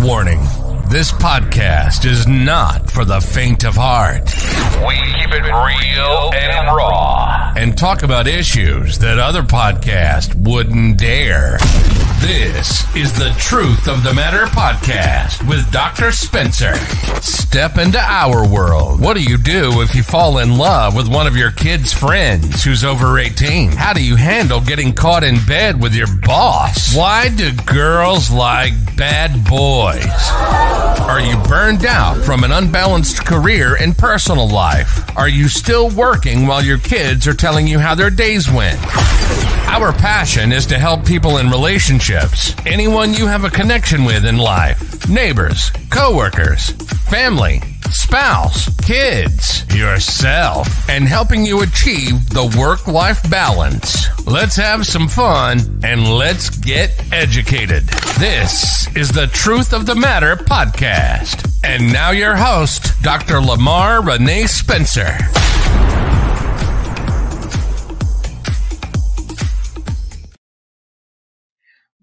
Warning, this podcast is not for the faint of heart. We keep it real and raw and talk about issues that other podcasts wouldn't dare. This is the Truth of the Matter podcast with Dr. Spencer. Step into our world. What do you do if you fall in love with one of your kids' friends who's over 18? How do you handle getting caught in bed with your boss? Why do girls like bad boys? Are you burned out from an unbalanced career and personal life? Are you still working while your kids are telling you how their days went? Our passion is to help people in relationships, anyone you have a connection with in life, neighbors, coworkers, family, spouse, kids, yourself, and helping you achieve the work-life balance. Let's have some fun and let's get educated. This is the Truth of the Matter podcast. And now your host, Dr. Lamarr Renee Spencer.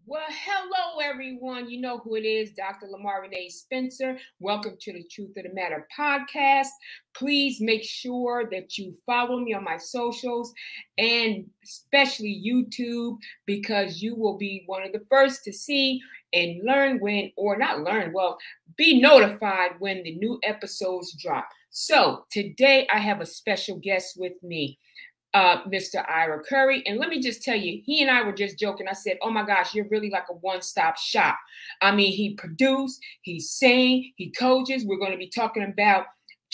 Well, hello, everyone. You know who it is, Dr. Lamarr Renee Spencer. Welcome to the Truth of the Matter podcast. Please make sure that you follow me on my socials and especially YouTube, because you will be one of the first to see and learn when, or not learn, well, be notified when the new episodes drop. So today I have a special guest with me. Mr. Ira Curry. And let me just tell you, he and I were just joking. I said, oh my gosh, you're really like a one-stop shop. I mean, he produced, he sang, he coaches. We're going to be talking about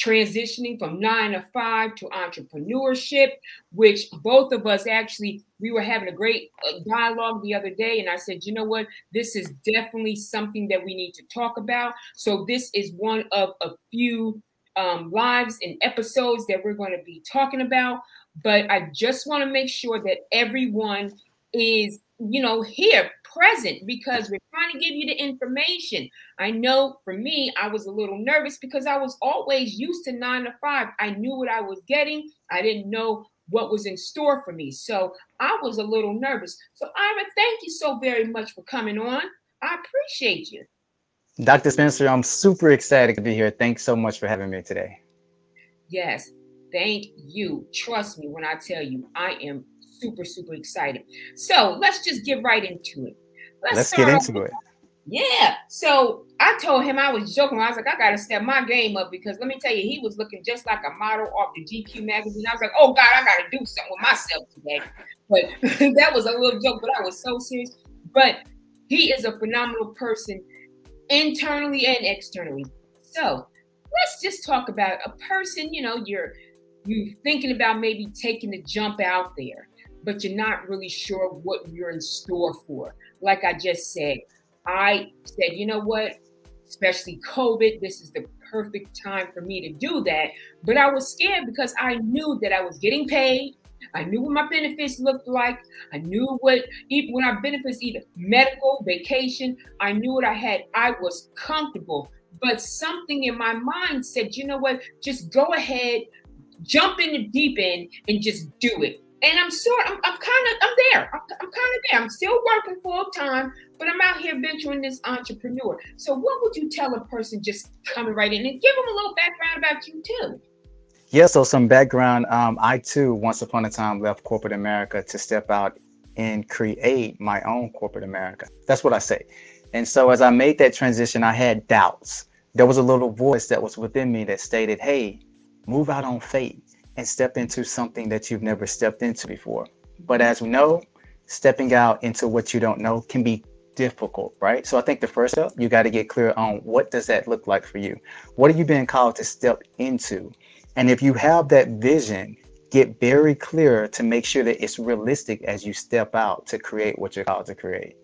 transitioning from 9 to 5 to entrepreneurship, which both of us actually, we were having a great dialogue the other day. And I said, you know what, this is definitely something that we need to talk about. So this is one of a few lives and episodes that we're going to be talking about. But I just want to make sure that everyone is, here present, because we're trying to give you the information. I know for me, I was a little nervous because I was always used to 9 to 5. I knew what I was getting. I didn't know what was in store for me. So I was a little nervous. So Ira, thank you so very much for coming on. I appreciate you. Dr. Spencer, I'm super excited to be here. Thanks so much for having me today. Yes, thank you. Trust me when I tell you, I am super, super excited. So let's just get right into it. Let's get into it. Yeah. So I told him, I was joking. I was like, I got to step my game up, because let me tell you, he was looking just like a model off the GQ magazine. I was like, oh God, I got to do something with myself today. But that was a little joke, but I was so serious. But he is a phenomenal person, internally and externally. So let's just talk about a person, you're thinking about maybe taking the jump out there, but you're not really sure what you're in store for. Like I just said, I said, you know what, especially COVID, this is the perfect time for me to do that. But I was scared because I knew that I was getting paid. I knew what my benefits looked like. I knew even when our benefits, either medical, vacation, I knew what I had. I was comfortable, but something in my mind said, you know what, just go ahead, jump in the deep end and just do it. And I'm there. I'm still working full time, but I'm out here venturing this entrepreneur. So what would you tell a person just coming right in, and give them a little background about you too? Yeah, so some background. I too, once upon a time, left corporate America to step out and create my own corporate America. That's what I say. And so as I made that transition, I had doubts. There was a little voice that was within me that stated, hey, move out on faith and step into something that you've never stepped into before. But as we know, stepping out into what you don't know can be difficult, right? So I think the first step, you got to get clear on what does that look like for you? What are you being called to step into? And if you have that vision, get very clear to make sure that it's realistic as you step out to create what you're called to create.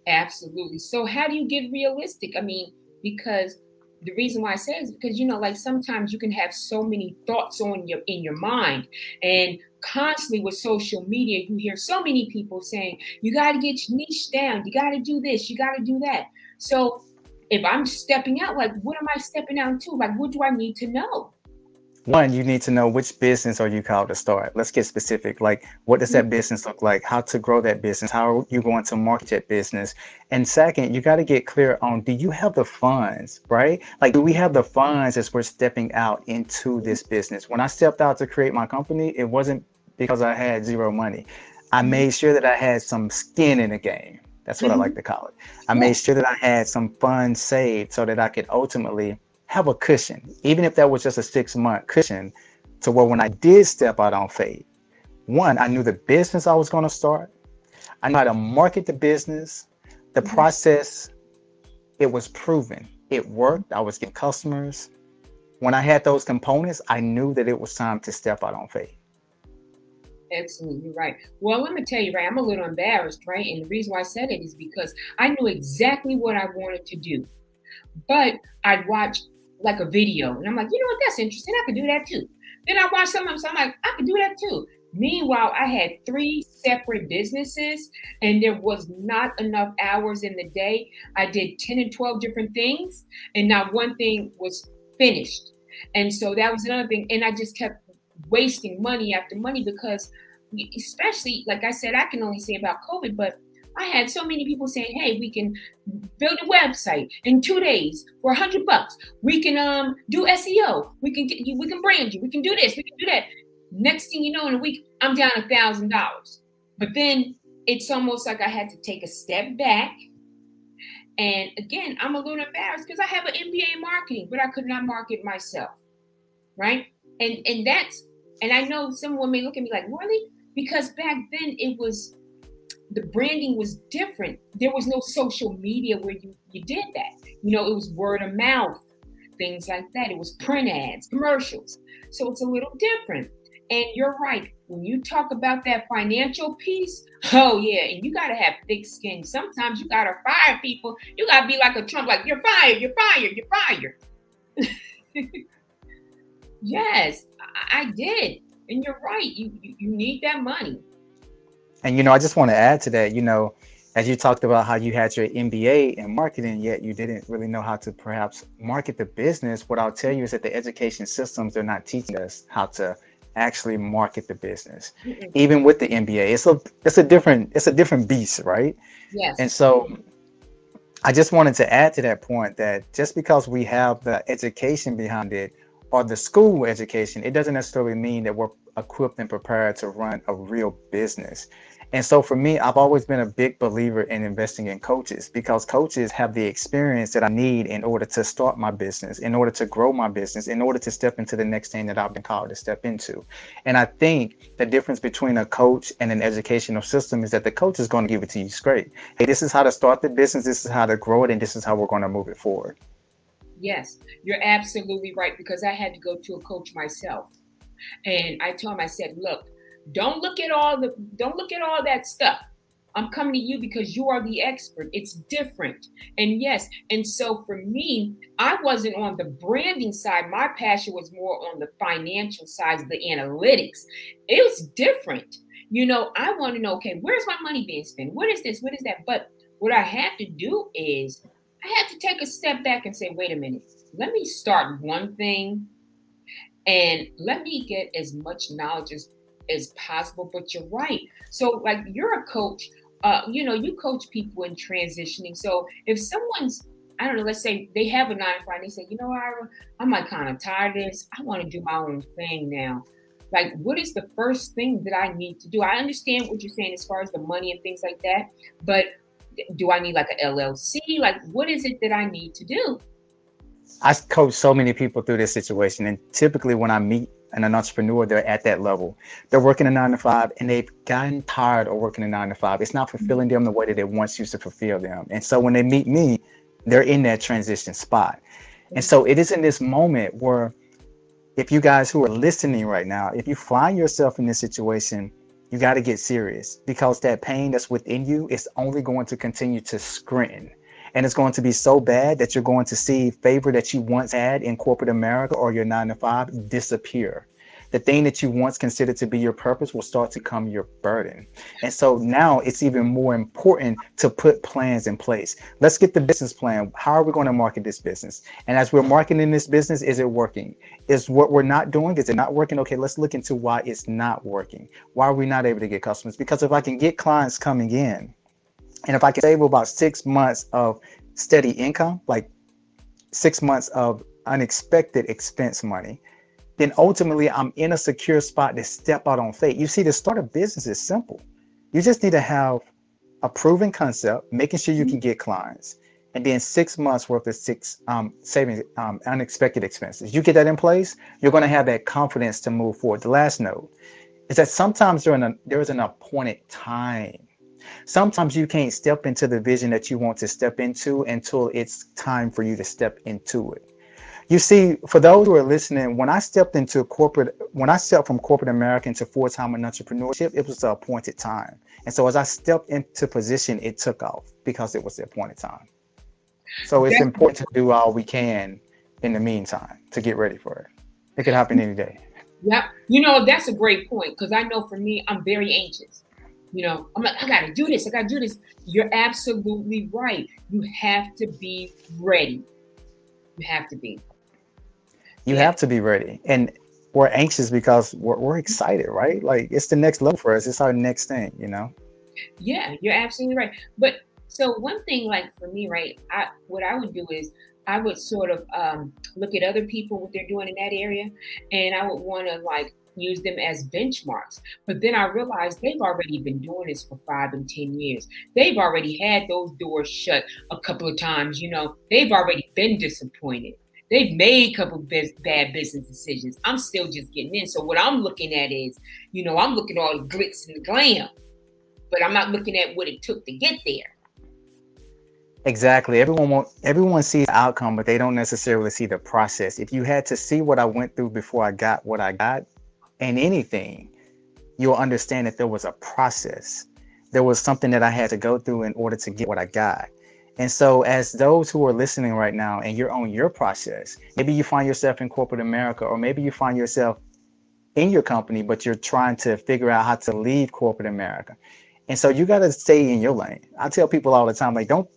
Absolutely. So how do you get realistic? I mean, because the reason why I say is because, like sometimes you can have so many thoughts in your mind, and constantly with social media, you hear so many people saying, you got to get your niche down. You got to do this. You got to do that. So if I'm stepping out, like, what am I stepping out to? Like, what do I need to know? One, you need to know which business are you called to start. Let's get specific. Like, what does that business look like? How to grow that business? How are you going to market that business? And second, you got to get clear on, do you have the funds, right? Like, do we have the funds as we're stepping out into this business? When I stepped out to create my company, it wasn't because I had zero money. I made sure that I had some skin in the game. That's what I like to call it. I made sure that I had some funds saved so that I could ultimately have a cushion, even if that was just a 6-month cushion, to where when I did step out on faith, one, I knew the business I was going to start. I knew how to market the business. The process, it was proven. It worked. I was getting customers. When I had those components, I knew that it was time to step out on faith. Excellent. You're right. Well, let me tell you, right, I'm a little embarrassed, right? And the reason why I said it is because I knew exactly what I wanted to do. But I'd watch like a video and I'm like, you know what, that's interesting. I could do that too. Then I watched something, so I'm like, I could do that too. Meanwhile, I had 3 separate businesses and there was not enough hours in the day. I did 10 and 12 different things and not one thing was finished. And so that was another thing. And I just kept wasting money after money because, especially, like I said, I can only say about COVID, but I had so many people saying, hey, we can build a website in 2 days for $100. We can do SEO. We can brand you. We can do this. We can do that. Next thing you know, in a week, I'm down $1,000. But then it's almost like I had to take a step back. And again, I'm a little embarrassed because I have an MBA in marketing, but I could not market myself. Right. And I know someone may look at me like, really? Because back then the branding was different. There was no social media where you did that. You know, it was word of mouth, things like that. It was print ads, commercials. So it's a little different. And you're right. When you talk about that financial piece, oh yeah, and you got to have thick skin. Sometimes you got to fire people. You got to be like a Trump, like you're fired, you're fired, you're fired. Yes, I did. And you're right. You need that money. And, you know, I just want to add to that, you know, as you talked about how you had your MBA in marketing, yet you didn't really know how to perhaps market the business. What I'll tell you is that the education systems, they're not teaching us how to actually market the business. Even with the MBA, it's a different beast, right? Yes. And so I just wanted to add to that point that just because we have the education behind it or the school education, it doesn't necessarily mean that we're equipped and prepared to run a real business. And so for me, I've always been a big believer in investing in coaches because coaches have the experience that I need in order to start my business, in order to grow my business, in order to step into the next thing that I've been called to step into. And I think the difference between a coach and an educational system is that the coach is going to give it to you straight. Hey, this is how to start the business. This is how to grow it. And this is how we're going to move it forward. Yes, you're absolutely right, because I had to go to a coach myself. And I told him, I said, look, don't look at all that stuff. I'm coming to you because you are the expert. It's different. And yes. And so for me, I wasn't on the branding side. My passion was more on the financial side, the analytics. It was different. You know, I want to know, okay, where's my money being spent? What is this? What is that? But what I had to do is I had to take a step back and say, wait a minute, let me start one thing and let me get as much knowledge as possible. But you're right. So like you're a coach, you know, you coach people in transitioning. So if someone's, I don't know, let's say they have a 9 to 5 and they say, you know, Ira, I'm like kind of tired of this. I want to do my own thing now. Like, what is the first thing that I need to do? I understand what you're saying as far as the money and things like that, but do I need like an LLC? Like, what is it that I need to do? I coach so many people through this situation. And typically when I meet an entrepreneur, they're at that level. They're working a 9 to 5 and they've gotten tired of working a 9 to 5. It's not fulfilling them the way that it once used to fulfill them. And so when they meet me, they're in that transition spot. And so it is in this moment where if you guys who are listening right now, if you find yourself in this situation, you got to get serious, because that pain that's within you is only going to continue to screen. And it's going to be so bad that you're going to see favor that you once had in corporate America or your 9 to 5 disappear. the thing that you once considered to be your purpose will start to become your burden. And so now it's even more important to put plans in place. Let's get the business plan. How are we going to market this business? And as we're marketing this business, is it working? Is what we're not doing, is it not working? Okay, let's look into why it's not working. Why are we not able to get customers? Because if I can get clients coming in, and if I can save about 6 months of steady income, like 6 months of unexpected expense money, then ultimately I'm in a secure spot to step out on faith. You see, to start a business is simple. You just need to have a proven concept, making sure you can get clients, and then 6 months worth of saving unexpected expenses. You get that in place, you're going to have that confidence to move forward. The last note is that sometimes there is an appointed time. Sometimes you can't step into the vision that you want to step into until it's time for you to step into it. You see, for those who are listening, when I stepped from corporate America into full-time entrepreneurship, it was the appointed time. And so as I stepped into position, it took off because it was the appointed time. So it's important to do all we can in the meantime to get ready for it. It could happen any day. Yeah. You know, that's a great point, because I know for me, I'm very anxious. You know, I'm like, I got to do this. I got to do this. You're absolutely right. You have to be ready. You have to be. You have to be ready. And we're anxious because we're excited, right? Like, it's the next level for us. It's our next thing, you know? Yeah, you're absolutely right. But so one thing, like for me, right, what I would do is I would sort of look at other people, what they're doing in that area, and I would want to like use them as benchmarks. But then I realized they've already been doing this for 5 and 10 years. They've already had those doors shut a couple of times. You know, they've already been disappointed. They've made a couple of bad business decisions. I'm still just getting in. So what I'm looking at is, you know, I'm looking at all the glitz and the glam, but I'm not looking at what it took to get there. Exactly. Everyone sees the outcome, but they don't necessarily see the process. If you had to see what I went through before I got what I got in anything, you'll understand that there was a process. There was something that I had to go through in order to get what I got. And so as those who are listening right now and you're on your process, maybe you find yourself in corporate America, or maybe you find yourself in your company, but you're trying to figure out how to leave corporate America. And so you got to stay in your lane. I tell people all the time, like, don't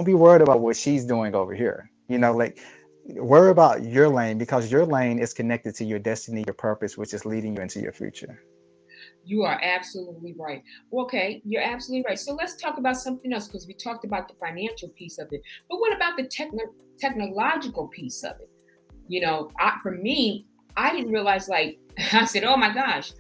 be worried about what she's doing over here. You know, like, worry about your lane, because your lane is connected to your destiny, your purpose, which is leading you into your future. You are absolutely right. Okay, you're absolutely right. So let's talk about something else, because we talked about the financial piece of it. But what about the technological piece of it? You know, for me, I didn't realize, like, I said, oh my gosh,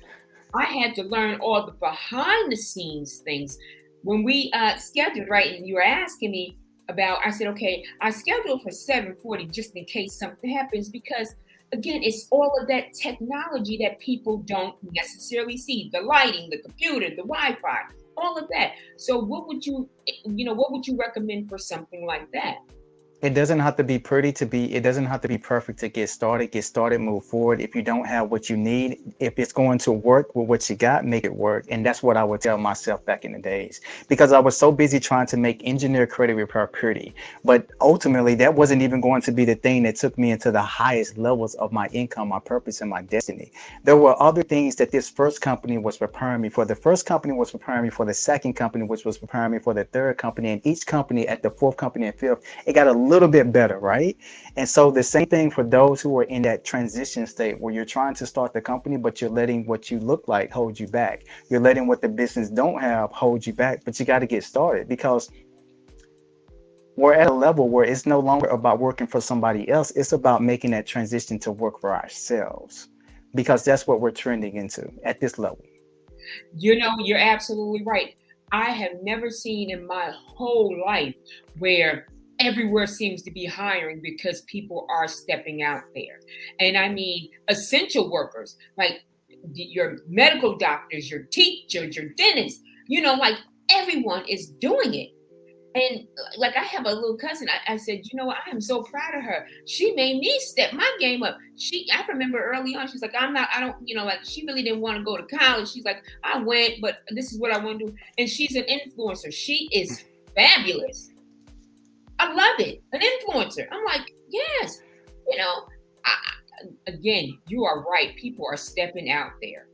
I had to learn all the behind the scenes things. When we scheduled, right, and you were asking me about, I said, okay, I scheduled for 7:40 just in case something happens, because again, it's all of that technology that people don't necessarily see. The lighting, the computer, the Wi-Fi, all of that. So what would you recommend for something like that? It doesn't have to be pretty it doesn't have to be perfect to get started, move forward. If you don't have what you need, if it's going to work with what you got, make it work. And that's what I would tell myself back in the days, because I was so busy trying to make engineer credit repair pretty. But ultimately, that wasn't even going to be the thing that took me into the highest levels of my income, my purpose, and my destiny. There were other things that this first company was preparing me for. The first company was preparing me for the second company, which was preparing me for the third company. And each company, at the fourth company and fifth, it got a little bit better, right? And so the same thing for those who are in that transition state where you're trying to start the company, but you're letting what you look like hold you back. You're letting what the business don't have hold you back, but you got to get started, because we're at a level where it's no longer about working for somebody else. It's about making that transition to work for ourselves, because that's what we're trending into at this level. You know, you're absolutely right. I have never seen in my whole life where everywhere seems to be hiring because people are stepping out there. And I mean, essential workers, like your medical doctors, your teachers, your dentists, you know, like everyone is doing it. And like, I have a little cousin. I said, you know what? I am so proud of her. She made me step my game up. I remember early on, she's like, like, she really didn't want to go to college. She's like, I went, but this is what I want to do. And she's an influencer. She is fabulous. I love it. An influencer. I'm like, yes, you know, again, you are right. People are stepping out there.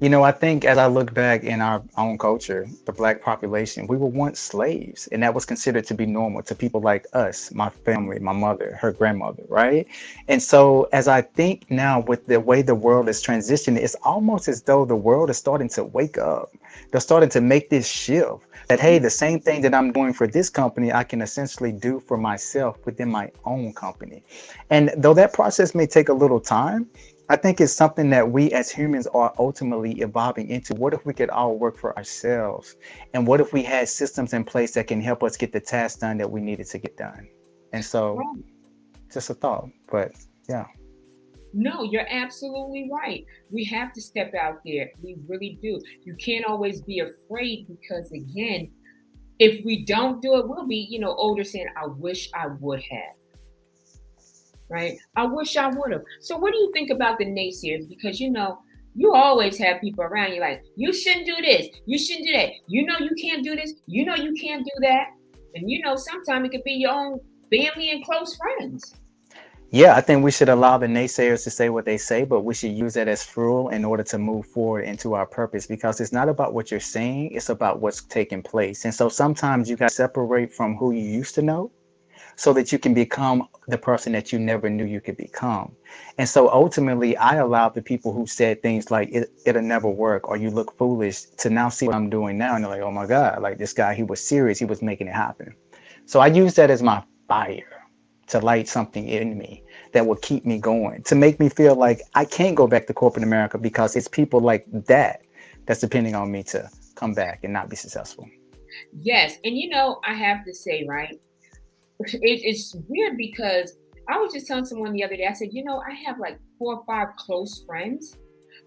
You know, I think as I look back in our own culture, the Black population, we were once slaves, and that was considered to be normal to people like us, my family, my mother, her grandmother, right? And so as I think now with the way the world is transitioning, it's almost as though the world is starting to wake up. They're starting to make this shift that, hey, the same thing that I'm doing for this company, I can essentially do for myself within my own company. And though that process may take a little time, I think it's something that we as humans are ultimately evolving into. What if we could all work for ourselves? And what if we had systems in place that can help us get the tasks done that we needed to get done? And so just a thought, but yeah. No, you're absolutely right. We have to step out there. We really do. You can't always be afraid because, again, if we don't do it, we'll be, older saying, I wish I would have. Right? I wish I would have. So what do you think about the naysayers? Because, you always have people around you like, you shouldn't do this. You shouldn't do that. You can't do this. You can't do that. And, sometimes it could be your own family and close friends. Yeah, I think we should allow the naysayers to say what they say, but we should use that as fuel in order to move forward into our purpose, because it's not about what you're saying. It's about what's taking place. And so sometimes you got to separate from who you used to know, so that you can become the person that you never knew you could become. And so ultimately, I allowed the people who said things like, it'll never work, or you look foolish, to now see what I'm doing now. And they're like, oh my God, like this guy, he was serious. He was making it happen. So I use that as my fire to light something in me that will keep me going, to make me feel like I can't go back to corporate America, because it's people like that that's depending on me to come back and not be successful. Yes. And, I have to say, right, it's weird because I was just telling someone the other day, I said, I have like 4 or 5 close friends,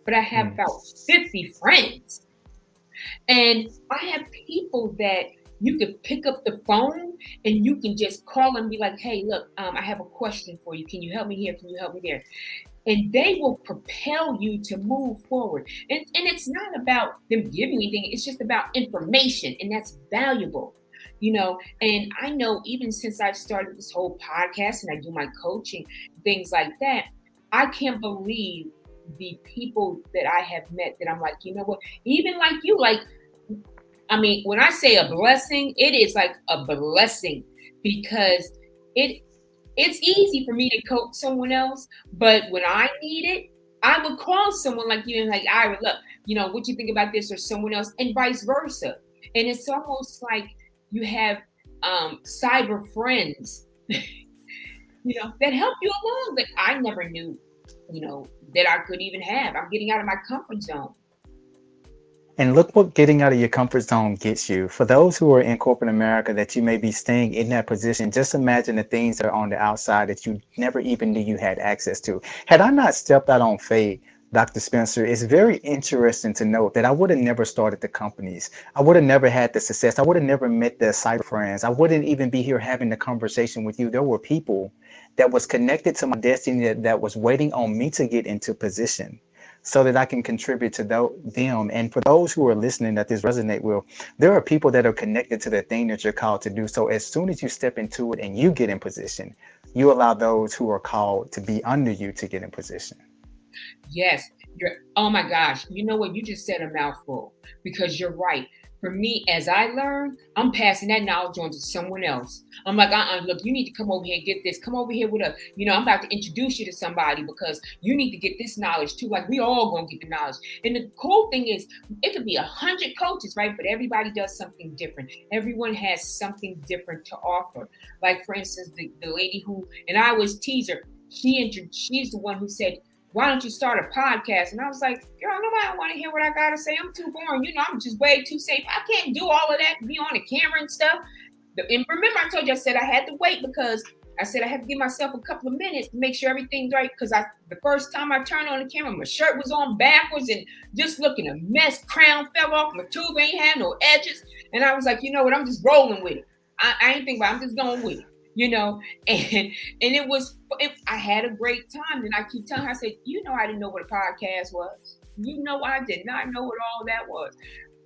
but I have about 50 friends. And I have people that you could pick up the phone and you can just call and be like, hey, look, I have a question for you. Can you help me here? Can you help me there? And they will propel you to move forward. And it's not about them giving anything. It's just about information. And that's valuable. And I know even since I've started this whole podcast and I do my coaching, things like that, I can't believe the people that I have met that I'm like, what, even like you, when I say a blessing, it is like a blessing, because it's easy for me to coach someone else, but when I need it, I would call someone like you and like, Ira, look, what you think about this, or someone else, and vice versa. And it's almost like you have cyber friends, that help you along that I never knew, that I could even have. I'm getting out of my comfort zone. And look what getting out of your comfort zone gets you. For those who are in corporate America that you may be staying in that position, just imagine the things that are on the outside that you never even knew you had access to. Had I not stepped out on faith, Dr. Spencer, it's very interesting to note that I would have never started the companies. I would have never had the success. I would have never met the cyber friends. I wouldn't even be here having the conversation with you. There were people that was connected to my destiny that was waiting on me to get into position so that I can contribute to them. And for those who are listening that this resonate with, there are people that are connected to the thing that you're called to do. So as soon as you step into it and you get in position, you allow those who are called to be under you to get in position. Yes. Oh my gosh. You know what? You just said a mouthful, because you're right. For me, as I learn, I'm passing that knowledge on to someone else. I'm like, look, you need to come over here and get this. Come over here with I'm about to introduce you to somebody because you need to get this knowledge too. Like, we all gonna get the knowledge. And the cool thing is, it could be 100 coaches, right? But everybody does something different. Everyone has something different to offer. Like, for instance, the lady who, and I always tease her, she's the one who said, why don't you start a podcast? And I was like, girl, nobody want to hear what I got to say. I'm too boring. I'm just way too safe. I can't do all of that, be on the camera and stuff. And remember, I told you, I said I had to wait because I said I had to give myself a couple of minutes to make sure everything's right. Because the first time I turned on the camera, my shirt was on backwards and just looking a mess. Crown fell off. My tube ain't had no edges. And I was like, you know what? I'm just rolling with it. I ain't thinking about it. I'm just going with it. And I had a great time. And I keep telling her, I said, I didn't know what a podcast was. I did not know what all that was.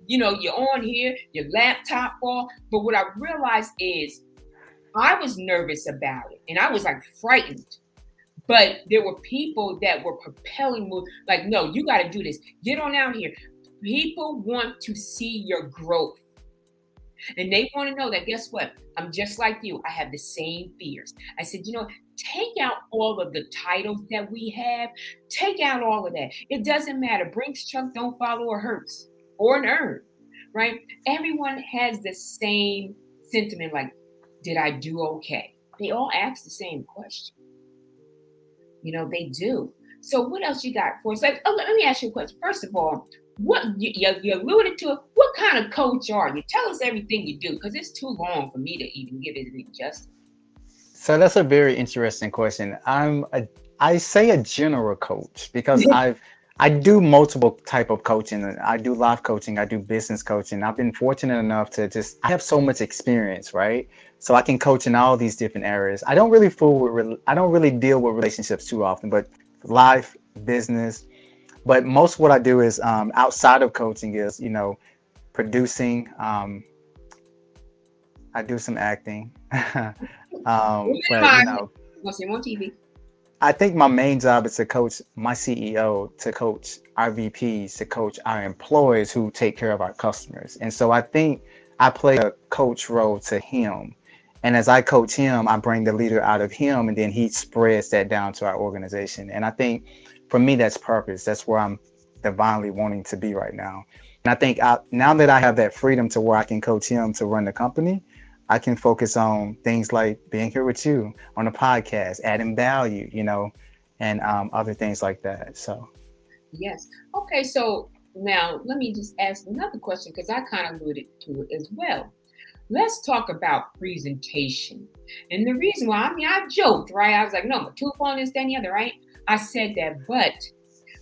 You're on here, your laptop fall. But what I realized is I was nervous about it and I was like frightened. But there were people that were propelling moves, like, no, you got to do this. Get on out here. People want to see your growth. And they want to know that, guess what? I'm just like you. I have the same fears. I said, take out all of the titles that we have. Take out all of that. It doesn't matter. Brinks, Chuck, don't follow, or hurts, or an earn, right? Everyone has the same sentiment, like, did I do okay? They all ask the same question. They do. So what else you got for us? Like, let me ask you a question. First of all, what you alluded to, what kind of coach are you? Tell us everything you do, because it's too long for me to even give it any justice. So that's a very interesting question. I say a general coach because I do multiple type of coaching. I do life coaching. I do business coaching. I've been fortunate enough to I have so much experience, right? So I can coach in all these different areas. I don't really deal with relationships too often, but life, business. But most of what I do is outside of coaching is, producing. I do some acting. On TV. I think my main job is to coach my CEO, to coach our VPs, to coach our employees who take care of our customers. And so I think I play a coach role to him. And as I coach him, I bring the leader out of him, and then he spreads that down to our organization. And I think for me, that's purpose. That's where I'm divinely wanting to be right now. And I think now that I have that freedom to where I can coach him to run the company, I can focus on things like being here with you on a podcast, adding value, and other things like that. So. Yes. Okay. So now let me just ask another question, because I kind of alluded to it as well. Let's talk about presentation. And the reason why, I joked, right? I was like, no, my tooth on this, that, and the other, right? I said that, but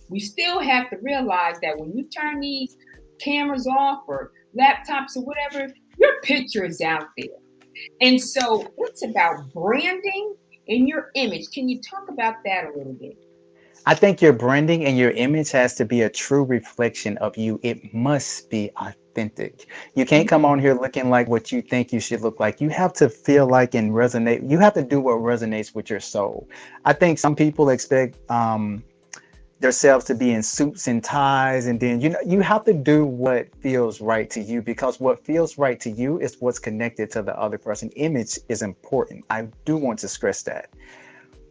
we still have to realize that when you turn these cameras off or laptops or whatever, your picture is out there. And so it's about branding and your image. Can you talk about that a little bit? I think your branding and your image has to be a true reflection of you. It must be authentic. You can't come on here looking like what you think you should look like. You have to feel like and resonate. You have to do what resonates with your soul. I think some people expect themselves to be in suits and ties, and then you have to do what feels right to you, because what feels right to you is what's connected to the other person. Image is important. I do want to stress that.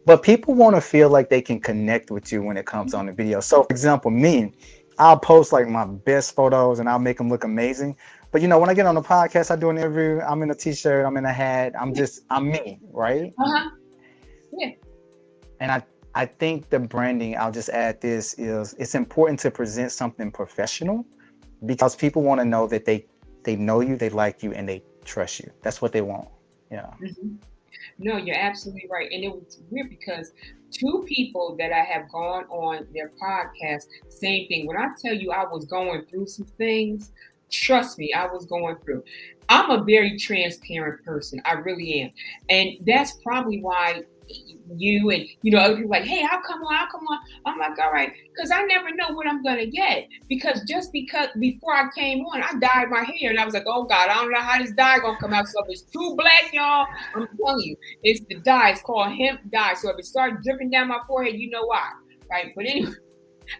But people want to feel like they can connect with you when it comes on the video. So, for example, me, I'll post like my best photos and I'll make them look amazing. But, when I get on the podcast, I do an interview, I'm in a t-shirt, I'm in a hat, I'm me, right? Yeah. And I think the branding, I'll just add this, is it's important to present something professional, because people want to know that they know you, they like you, and they trust you. That's what they want. Yeah. Mm-hmm. No, you're absolutely right. And it was weird because two people that I have gone on their podcast, same thing. When I tell you I was going through some things, trust me, I was going through. I'm a very transparent person. I really am. And that's probably why you and other people like, hey, how come on? I'm like, all right, because I never know what I'm gonna get. Because before I came on, I dyed my hair and I was like, oh God, I don't know how this dye gonna come out. So if it's too black, y'all, I'm telling you, it's the dye. It's called hemp dye. So if it starts dripping down my forehead, you know why, right? But anyway,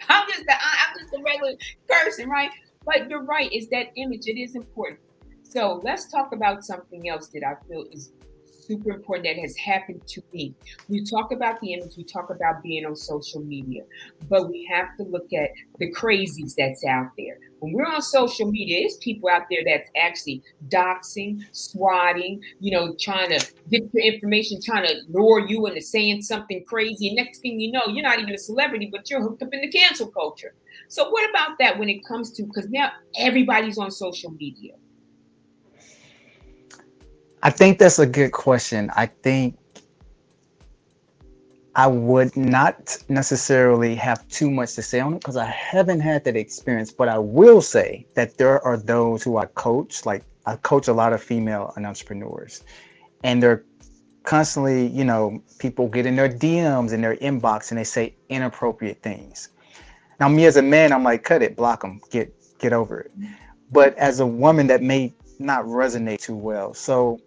I'm just a regular person, right? But you're right, it's that image. It is important. So let's talk about something else that I feel is super important that has happened to me. We talk about the image, we talk about being on social media, but we have to look at the crazies that's out there. When we're on social media, there's people out there that's actually doxing, swatting, trying to get your information, trying to lure you into saying something crazy. And next thing you know, you're not even a celebrity, but you're hooked up in the cancel culture. So what about that when it comes to, because now everybody's on social media? I think that's a good question. I think I would not necessarily have too much to say on it because I haven't had that experience, but I will say that there are those who I coach, like I coach a lot of female entrepreneurs, and they're constantly, people get in their DMs and their inbox and they say inappropriate things. Now, me as a man, I'm like, cut it, block them, get over it. But as a woman, that may not resonate too well. So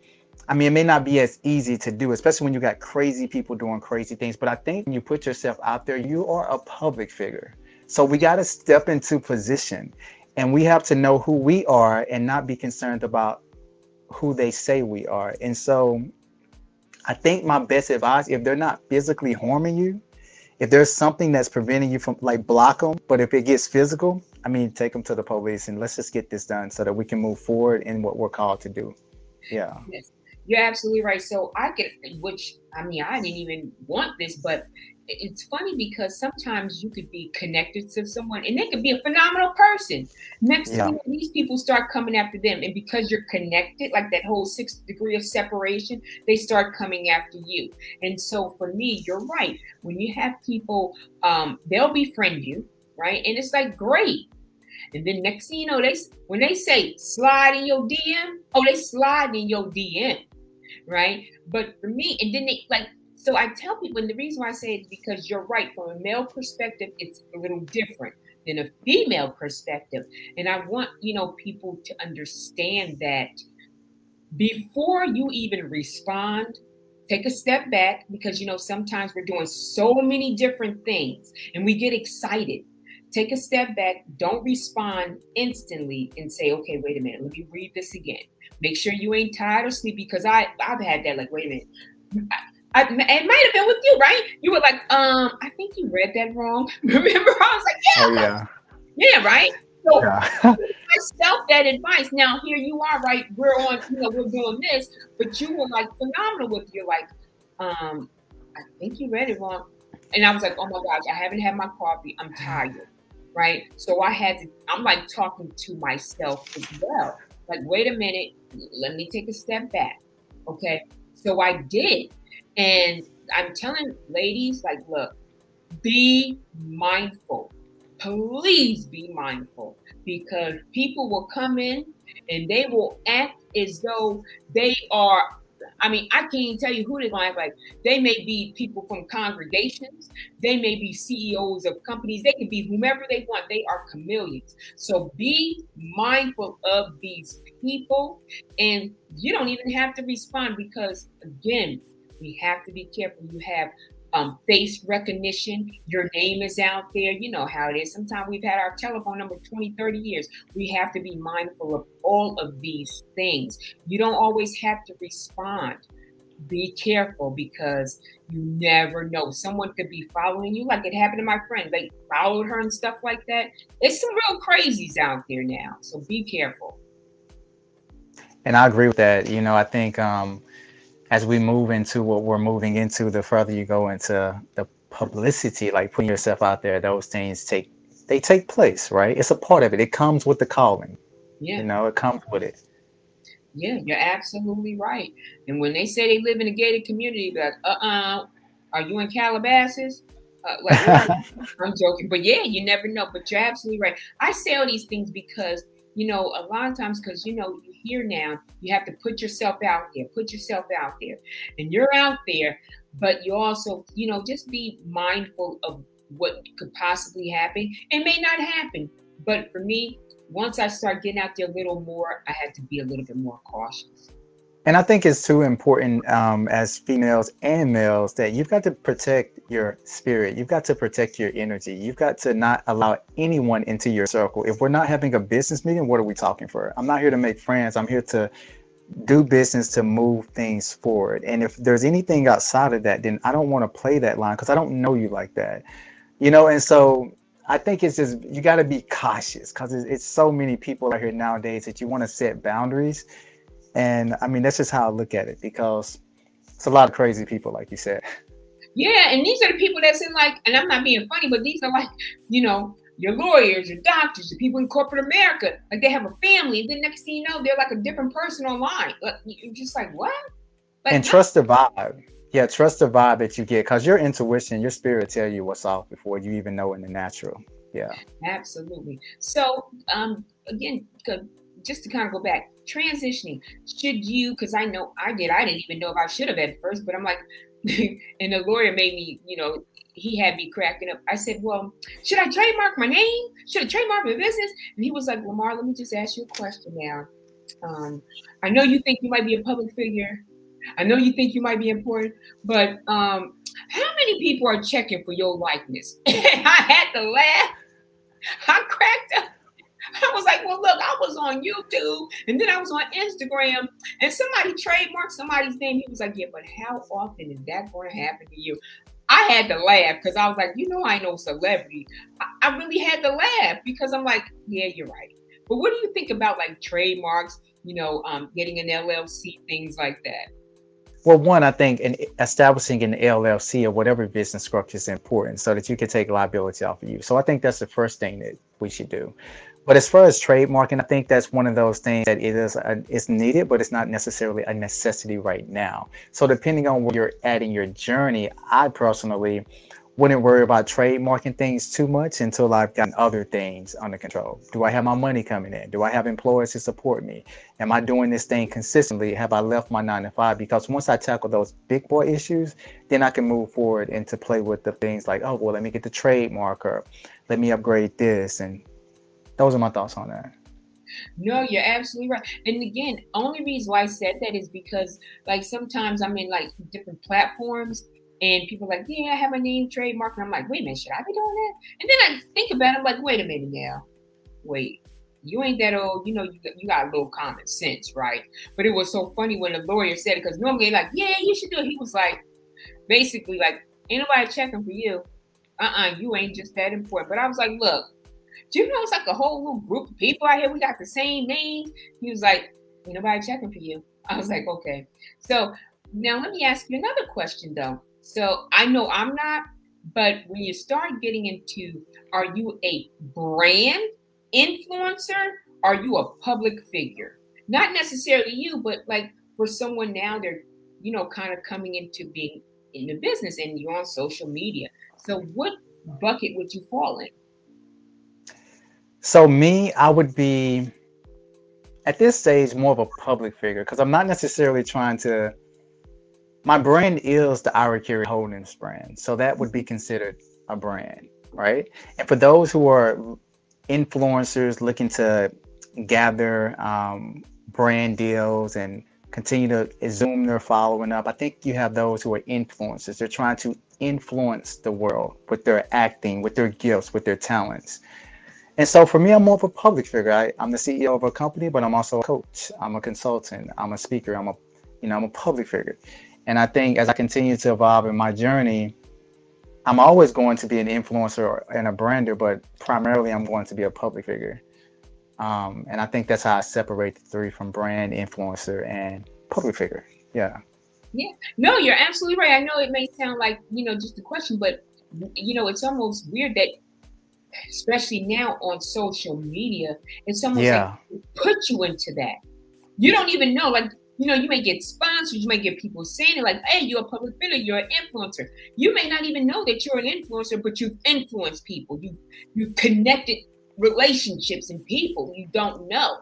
I mean, it may not be as easy to do, especially when you got crazy people doing crazy things. But I think when you put yourself out there, you are a public figure. So we got to step into position, and we have to know who we are and not be concerned about who they say we are. And so I think my best advice, if they're not physically harming you, if there's something that's preventing you from, like, block them. But if it gets physical, I mean, take them to the police and let's just get this done so that we can move forward in what we're called to do. Yeah. Yes. You're absolutely right. So I get, which, I mean, I didn't even want this, but it's funny because sometimes you could be connected to someone and they could be a phenomenal person. Next thing you know, these people start coming after them. And because you're connected, like that whole 6th degree of separation, they start coming after you. And so for me, you're right. When you have people, they'll befriend you, right? And it's like, great. And then next thing you know, when they say slide in your DM, they slide in your DM, right? But for me, and then they like, so I tell people, and the reason why I say it is because you're right. From a male perspective, it's a little different than a female perspective. And I want, people to understand that before you even respond, take a step back, because, sometimes we're doing so many different things and we get excited. Take a step back. Don't respond instantly and say, okay, wait a minute. Let me read this again. Make sure you ain't tired or sleepy, because I've had that, like, wait a minute. It might have been with you, right? You were like, I think you read that wrong. Remember? I was like, yeah. Oh, yeah. Yeah, right? So myself that advice. Now here you are, right? We're on, we're doing this, but you were like phenomenal with your like, I think you read it wrong. And I was like, oh my gosh, I haven't had my coffee. I'm tired. Right? So I'm like talking to myself as well. Like, wait a minute, let me take a step back. Okay. So I did. And I'm telling ladies, like, look, be mindful. Please be mindful, because people will come in and they will act as though they are, I mean, I can't even tell you who they're going to act like. They may be people from congregations. They may be CEOs of companies. They can be whomever they want. They are chameleons. So be mindful of these people. And you don't even have to respond, because, again, we have to be careful. You have face recognition. Your name is out there. You know how it is. Sometimes we've had our telephone number 20, 30 years. We have to be mindful of all of these things. You don't always have to respond. Be careful, because you never know. Someone could be following you, like it happened to my friend. They followed her and stuff like that. It's some real crazies out there now. So be careful. And I agree with that. I think as we move into what we're moving into, the further you go into the publicity, like putting yourself out there, those things take place, right? It's a part of it. It comes with the calling. Yeah. It comes with it. Yeah, you're absolutely right. And when they say they live in a gated community, like, are you in Calabasas? I'm joking, but yeah, you never know. But you're absolutely right. I say all these things because, a lot of times, because, you hear now, you have to put yourself out there, and you're out there, but you also, just be mindful of what could possibly happen. It may not happen, but for me, once I start getting out there a little more, I had to be a little bit more cautious. And I think it's too important as females and males that you've got to protect your spirit. You've got to protect your energy. You've got to not allow anyone into your circle. If we're not having a business meeting, what are we talking for? I'm not here to make friends. I'm here to do business, to move things forward. And if there's anything outside of that, then I don't want to play that line, because I don't know you like that. And so I think it's just, you got to be cautious, because it's so many people out here nowadays that you want to set boundaries. And I mean, that's just how I look at it, because it's a lot of crazy people, like you said. Yeah. And these are the people that's in, like, and I'm not being funny, but these are like, your lawyers, your doctors, the people in corporate America, like they have a family. And then next thing you know, they're like a different person online. Like, you're just like, what? Like, and trust the vibe. Yeah, trust the vibe that you get, because your intuition, your spirit tell you what's off before you even know in the natural. Yeah. Absolutely. So, again, just to kind of go back, transitioning, should you, because I know I didn't even know if I should have at first, but I'm like, and the lawyer made me, he had me cracking up. I said, well, should I trademark my name? Should I trademark my business? And he was like, Lamarr, let me just ask you a question now. I know you think you might be a public figure, I know you think you might be important, but how many people are checking for your likeness? I had to laugh. I cracked up. I was like, well, look, I was on YouTube and then I was on Instagram and somebody trademarked somebody's name. He was like, yeah, but how often is that going to happen to you? I had to laugh because I was like, I know celebrity. I really had to laugh because I'm like, yeah, you're right. But what do you think about like trademarks, getting an LLC, things like that? Well, one, I think establishing an LLC or whatever business structure is important so that you can take liability off of you. So I think that's the first thing that we should do. But as far as trademarking, I think that's one of those things that it's needed, but it's not necessarily a necessity right now. So depending on where you're at in your journey, I personally wouldn't worry about trademarking things too much until I've gotten other things under control. Do I have my money coming in? Do I have employees to support me? Am I doing this thing consistently? Have I left my 9-to-5? Because once I tackle those big boy issues, then I can move forward and to play with the things like, oh, well, let me get the trademark or let me upgrade this. And those are my thoughts on that. No, you're absolutely right. And again, only reason why I said that is because like sometimes I'm in like different platforms and people are like, yeah, I have a name trademark. And I'm like, wait a minute, should I be doing that? And then I think about it, I'm like, wait a minute now. Wait, you ain't that old. You got a little common sense, right? But it was so funny when the lawyer said it because normally like, yeah, you should do it. He was like, basically like, ain't nobody checking for you. You ain't just that important. But I was like, look, do you know it's like a whole little group of people out here? We got the same name. He was like, ain't nobody checking for you. I was like, okay. So now let me ask you another question though. So I know I'm not, but when you start getting into, are you a brand influencer? Are you a public figure? Not necessarily you, but like for someone now, they're, kind of coming into being in the business and you're on social media. So what bucket would you fall in? So me, I would be at this stage more of a public figure because I'm not necessarily trying to. My brand is the Ira Carey Holdings brand. So that would be considered a brand, right? And for those who are influencers looking to gather brand deals and continue to zoom their following up, I think you have those who are influencers. They're trying to influence the world with their acting, with their gifts, with their talents. And so for me, I'm more of a public figure. I'm the CEO of a company, but I'm also a coach. I'm a consultant. I'm a speaker. I'm a public figure. And I think as I continue to evolve in my journey, I'm always going to be an influencer and a brander, but primarily I'm going to be a public figure. And I think that's how I separate the three from brand, influencer, and public figure. Yeah. Yeah. No, you're absolutely right. I know it may sound like, just a question, but, it's almost weird that, especially now on social media, it's almost like put you into that. You don't even know, like, you may get sponsors, you may get people saying it like, hey, you're a public figure, you're an influencer. You may not even know that you're an influencer, but you've influenced people. You've connected relationships and people you don't know.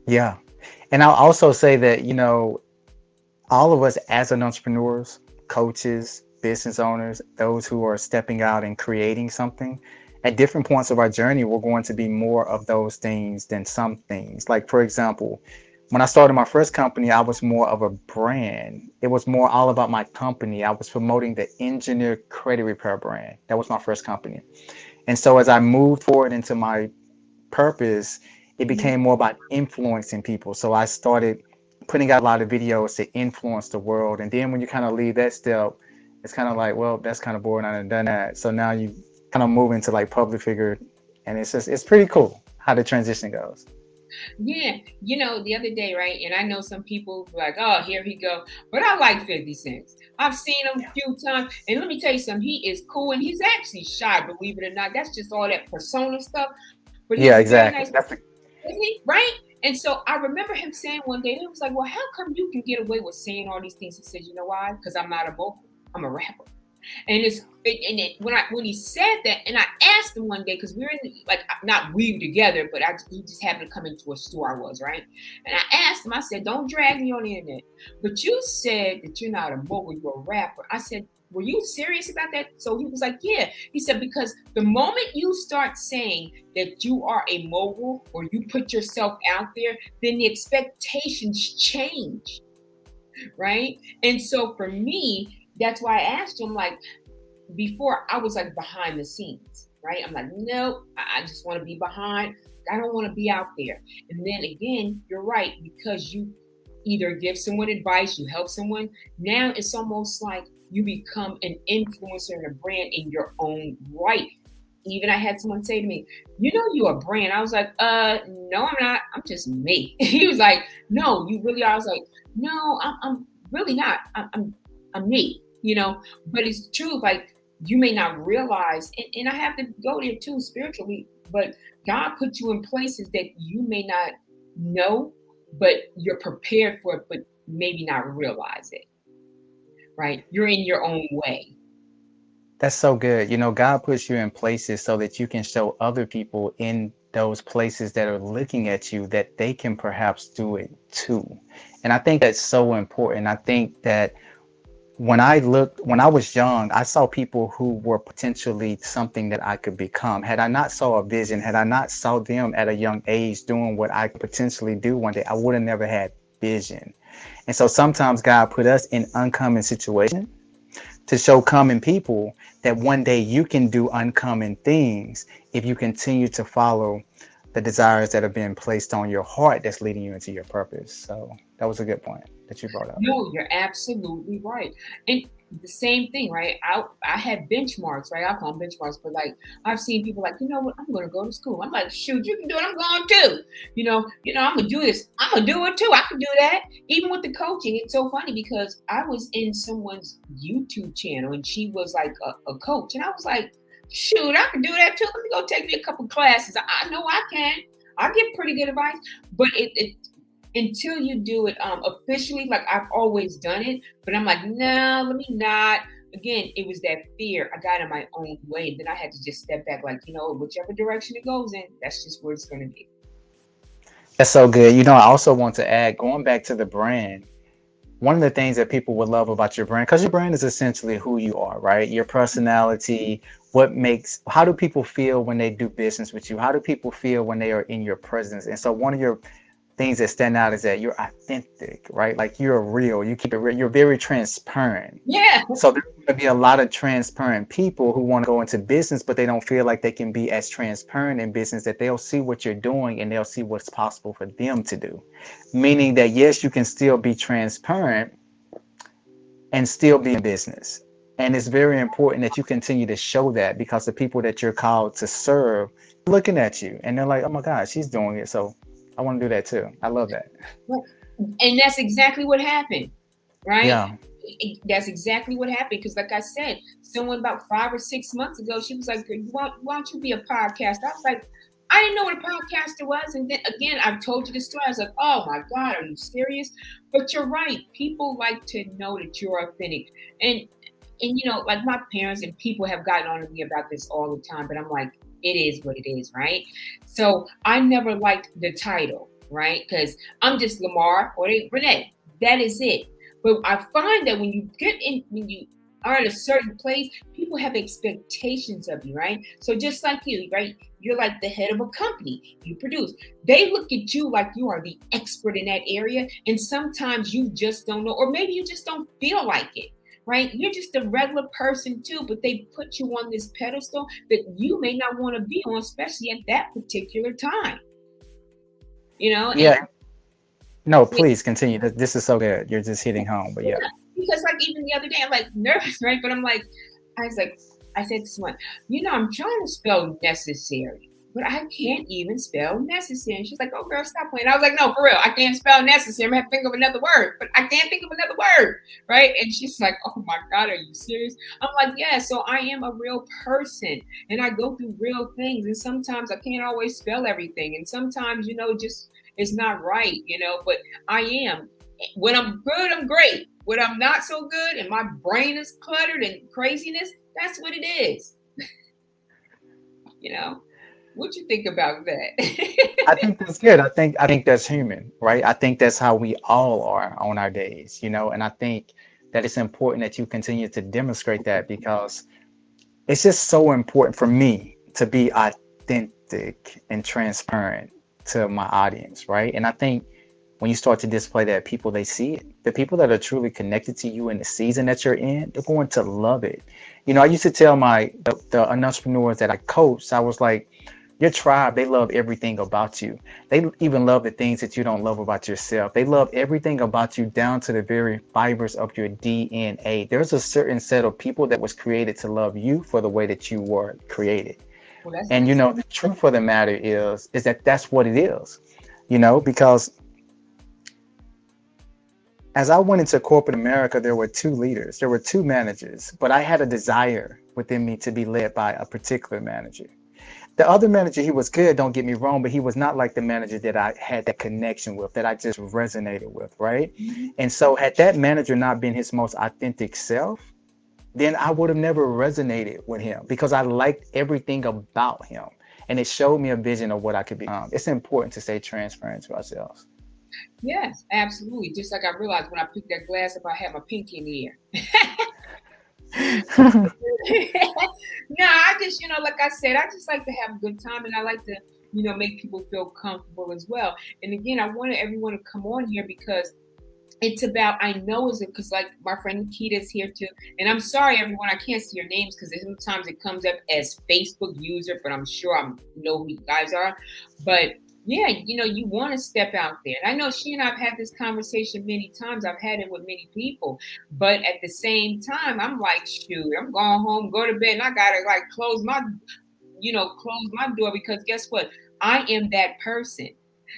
Yeah. And I'll also say that, all of us as an entrepreneurs, coaches, business owners, those who are stepping out and creating something, at different points of our journey, we're going to be more of those things than some things. Like, for example, when I started my first company, I was more of a brand. It was more all about my company. I was promoting the Engineer Credit Repair brand. That was my first company. And so as I moved forward into my purpose, it became more about influencing people. So I started putting out a lot of videos to influence the world. And then when you kind of leave that step, it's kind of like, well, that's kind of boring. I done that. So now you kind of move into like public figure. And it's pretty cool how the transition goes. Yeah, the other day, right? And I know some people like, oh, here he go. But I like 50 Cent. I've seen him a few times. And let me tell you something, he is cool. And he's actually shy, believe it or not. That's just all that persona stuff. But yeah, exactly. Nice, isn't he? Right? And so I remember him saying one day, he was like, well, how come you can get away with saying all these things? He said, you know why? Because I'm not a vocal. I'm a rapper. And when he said that, and I asked him one day, because we were in not we were together, but he just happened to come into a store I was, right? And I asked him, I said, don't drag me on the internet. But you said that you're not a mogul, you're a rapper. I said, were you serious about that? So he was like, yeah. He said, because the moment you start saying that you are a mogul or you put yourself out there, then the expectations change. right? And so for me, that's why I asked him, like, before I was like behind the scenes, right? I'm like, no, I just want to be behind. I don't want to be out there. And then again, you're right, because you either give someone advice, you help someone. Now it's almost like you become an influencer and a brand in your own right. Even I had someone say to me, you know, you're a brand. I was like, no, I'm not. I'm just me. He was like, no, you really are. I was like, no, I'm really not. I'm me, you know, but it's true. Like, you may not realize, and I have to go there too spiritually, but God put you in places that you may not know, but you're prepared for it, but maybe not realize it, right? You're in your own way. That's so good. You know, God puts you in places so that you can show other people in those places that are looking at you that they can perhaps do it too. And I think that's so important. I think that when I was young, I saw people who were potentially something that I could become. Had I not saw a vision, had I not saw them at a young age doing what I could potentially do one day, I would have never had vision. And so sometimes God put us in uncommon situations to show common people that one day you can do uncommon things if you continue to follow the desires that have been placed on your heart that's leading you into your purpose. So that was a good point that you brought up. No, you're absolutely right. And the same thing, right? I had benchmarks, right? I call them benchmarks, but like I've seen people like, you know what, I'm going to go to school. I'm like, shoot, you can do it. I'm going to, you know, I'm going to do this. I'm going to do it too. I can do that. Even with the coaching, it's so funny because I was in someone's YouTube channel and she was like a coach. And I was like, shoot, I can do that too. Let me go take me a couple classes. I know I can. I get pretty good advice, but it until you do it officially, like I've always done it, but I'm like, no, let me not. Again, it was that fear. I got in my own way. Then I had to just step back, like, you know, whichever direction it goes in, that's just where it's going to be. That's so good. You know, I also want to add, going back to the brand, one of the things that people would love about your brand, because your brand is essentially who you are, right? Your personality, how do people feel when they do business with you? How do people feel when they are in your presence? And so one of your things that stand out is that you're authentic, right? Like you're real, you keep it real, you're very transparent. Yeah. So there's going to be a lot of transparent people who want to go into business, but they don't feel like they can be as transparent in business, that they'll see what you're doing and they'll see what's possible for them to do. Meaning that, yes, you can still be transparent and still be in business. And it's very important that you continue to show that, because the people that you're called to serve are looking at you and they're like, oh my God, she's doing it. So I want to do that too. I love that. And that's exactly what happened, right? Yeah. That's exactly what happened. Because like I said, someone about 5 or 6 months ago, she was like, why don't you be a podcaster? I was like, I didn't know what a podcaster was. And then again, I've told you the story. I was like, oh my God, are you serious? But you're right. People like to know that you're authentic. And you know, like my parents and people have gotten on to me about this all the time, but I'm like, it is what it is, right? So I never liked the title, right? Because I'm just Lamarr or Renee. That is it. But I find that when you are in a certain place, people have expectations of you, right? So just like you, right? You're like the head of a company. You produce. They look at you like you are the expert in that area. And sometimes you just don't know, or maybe you just don't feel like it. Right? You're just a regular person too, but they put you on this pedestal that you may not want to be on, especially at that particular time. You know? Yeah. No, please continue. This is so good. You're just hitting home, but yeah. Because like even the other day, I'm like nervous, right? But I said to someone, you know, I'm trying to spell necessary, but I can't even spell necessary. And she's like, oh girl, stop playing. I was like, no, for real, I can't spell necessary. I'm gonna have to think of another word, but I can't think of another word, right? And she's like, oh my God, are you serious? I'm like, yeah, so I am a real person and I go through real things. And sometimes I can't always spell everything. And sometimes, you know, just it's not right, you know, but I am. When I'm good, I'm great. When I'm not so good and my brain is cluttered and craziness, that's what it is. You know? What you think about that? I think that's good. I think that's human, right? I think that's how we all are on our days, you know, and I think that it's important that you continue to demonstrate that, because it's just so important for me to be authentic and transparent to my audience, right? And I think when you start to display that, people, they see it. The people that are truly connected to you in the season that you're in, they're going to love it. You know, I used to tell the entrepreneurs that I coached, I was like, your tribe, they love everything about you. They even love the things that you don't love about yourself. They love everything about you down to the very fibers of your DNA. There's a certain set of people that was created to love you for the way that you were created. Well, that's And, nice. you know, the truth of the matter is that that's what it is, you know, because as I went into corporate America, there were two leaders, there were two managers, but I had a desire within me to be led by a particular manager. The other manager, he was good, don't get me wrong, but he was not like the manager that I had that connection with, that I just resonated with, right? Mm-hmm. And so had that manager not been his most authentic self, then I would have never resonated with him because I liked everything about him. And it showed me a vision of what I could be. It's important to stay transparent to ourselves. Yes, absolutely. Just like I realized when I picked that glass up, I had my pinky in the air. No, I just, like I said, I just like to have a good time, and I like to, make people feel comfortable as well. And again, I wanted everyone to come on here because it's about, I know is it because like my friend Nikita is here too. And I'm sorry, everyone, I can't see your names because sometimes it comes up as Facebook user, but I'm sure I know who you guys are. But yeah, you want to step out there. And I know she and I have had this conversation many times. I've had it with many people. But at the same time, I'm like, shoot, I'm going home, go to bed, and I got to like close my door because guess what? I am that person.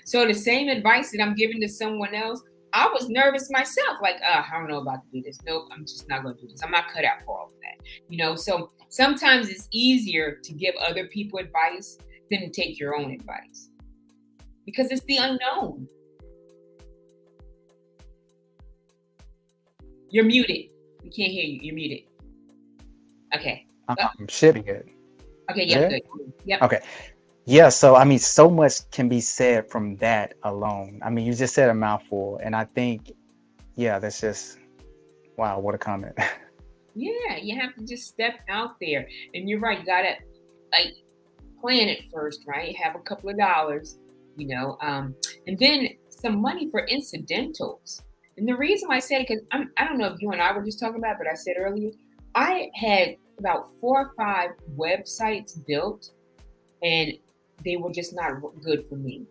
So the same advice that I'm giving to someone else, I was nervous myself. Like, I don't know about to do this. Nope, I'm just not going to do this. I'm not cut out for all of that. So sometimes it's easier to give other people advice than to take your own advice. Because it's the unknown. You're muted. We can't hear you. You're muted. Okay. Should be good. Okay, yeah, good. Yep. Okay. Yeah, so I mean, so much can be said from that alone. I mean, you just said a mouthful, and I think, yeah, that's just, wow, what a comment. Yeah, you have to just step out there. And you're right, you gotta like plan it first, right? Have a couple of dollars. And then some money for incidentals. And the reason why I said it, because I don't know if you and I were just talking about it, but I said earlier, I had about 4 or 5 websites built and they were just not good for me.